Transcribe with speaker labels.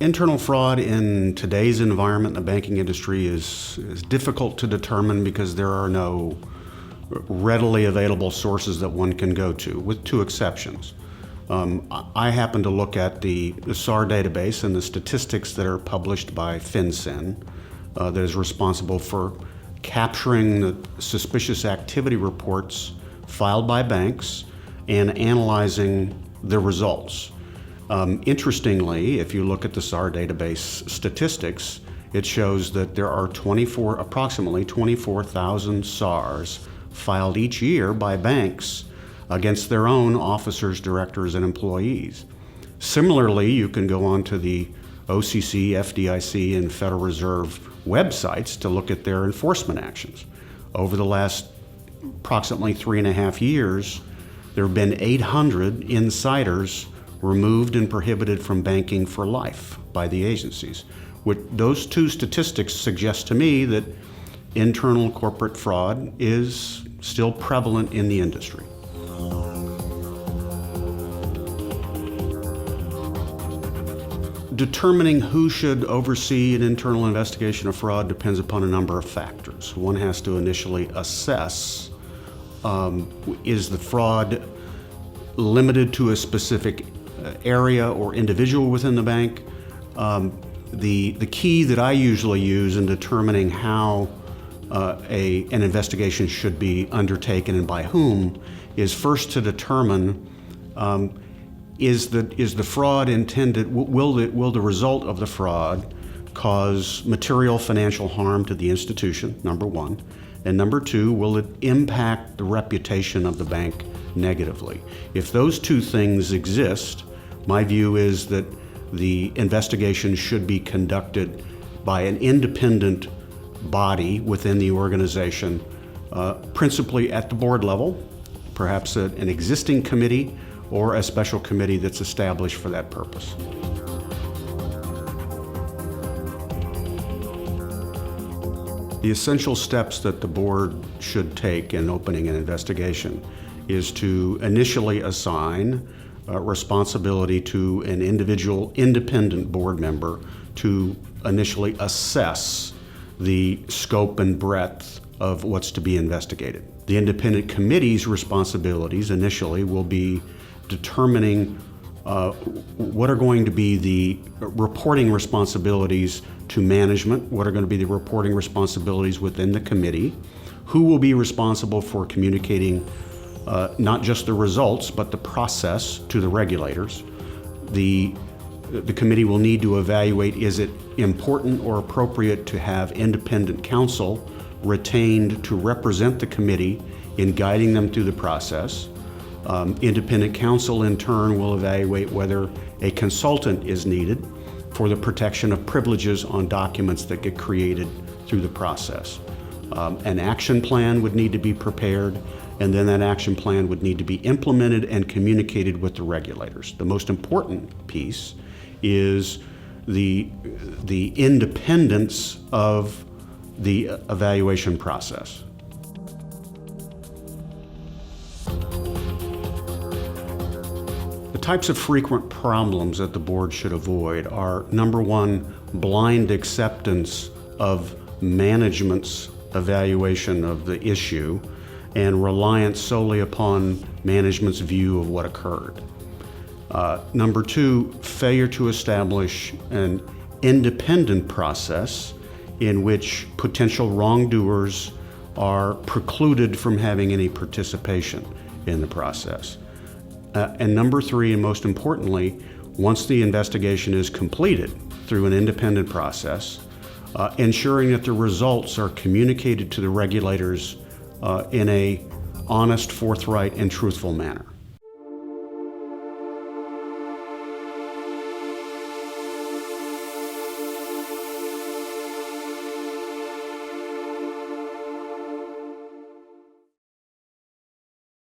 Speaker 1: Internal fraud in today's environment in the banking industry is difficult to determine because there are no readily available sources that one can go to, with two exceptions. I happen to look at the SAR database and the statistics that are published by FinCEN that is responsible for capturing the suspicious activity reports filed by banks and analyzing the results. Interestingly, if you look at the SAR database statistics, it shows that there are approximately 24,000 SARs filed each year by banks against their own officers, directors, and employees. Similarly, you can go on to the OCC, FDIC, and Federal Reserve websites to look at their enforcement actions. Over the last approximately 3.5 years, there have been 800 insiders removed and prohibited from banking for life by the agencies. Those two statistics suggest to me that internal corporate fraud is still prevalent in the industry. Determining who should oversee an internal investigation of fraud depends upon a number of factors. One has to initially assess, is the fraud limited to a specific area or individual within the bank? The key that I usually use in determining how an investigation should be undertaken and by whom is first to determine is the fraud intended, will the result of the fraud cause material financial harm to the institution, number one, and number two, will it impact the reputation of the bank negatively? If those two things exist, my view is that the investigation should be conducted by an independent body within the organization, principally at the board level, perhaps an existing committee or a special committee that's established for that purpose. The essential steps that the board should take in opening an investigation is to initially assign responsibility to an individual independent board member to initially assess the scope and breadth of what's to be investigated. The independent committee's responsibilities initially will be determining what are going to be the reporting responsibilities to management, what are going to be the reporting responsibilities within the committee, who will be responsible for communicating not just the results, but the process to the regulators. The committee will need to evaluate, is it important or appropriate to have independent counsel retained to represent the committee in guiding them through the process. Independent counsel, in turn, will evaluate whether a consultant is needed for the protection of privileges on documents that get created through the process. An action plan would need to be prepared, and then that action plan would need to be implemented and communicated with the regulators. The most important piece is the independence of the evaluation process. The types of frequent problems that the board should avoid are, number one, blind acceptance of management's evaluation of the issue and reliance solely upon management's view of what occurred. Number two, failure to establish an independent process in which potential wrongdoers are precluded from having any participation in the process. And number three, and most importantly, once the investigation is completed through an independent process, ensuring that the results are communicated to the regulators in a honest, forthright, and truthful manner.